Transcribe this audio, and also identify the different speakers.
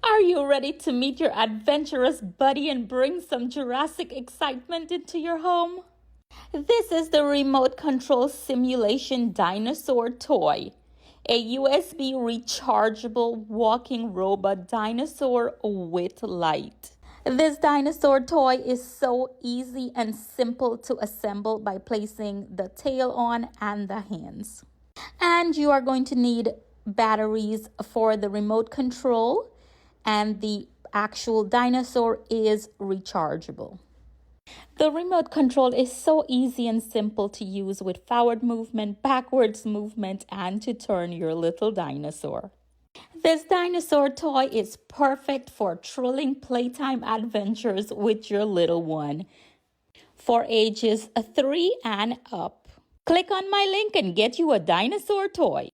Speaker 1: Are you ready to meet your adventurous buddy and bring some Jurassic excitement into your home? This is the remote control simulation dinosaur toy, a USB rechargeable walking robot dinosaur with light. This dinosaur toy is so easy and simple to assemble by placing the tail on and the hands. And you are going to need batteries for the remote control, and the actual dinosaur is rechargeable. The remote control is so easy and simple to use with forward movement, backwards movement, and to turn your little dinosaur. This dinosaur toy is perfect for thrilling playtime adventures with your little one for ages 3 and up. Click on my link and get you a dinosaur toy.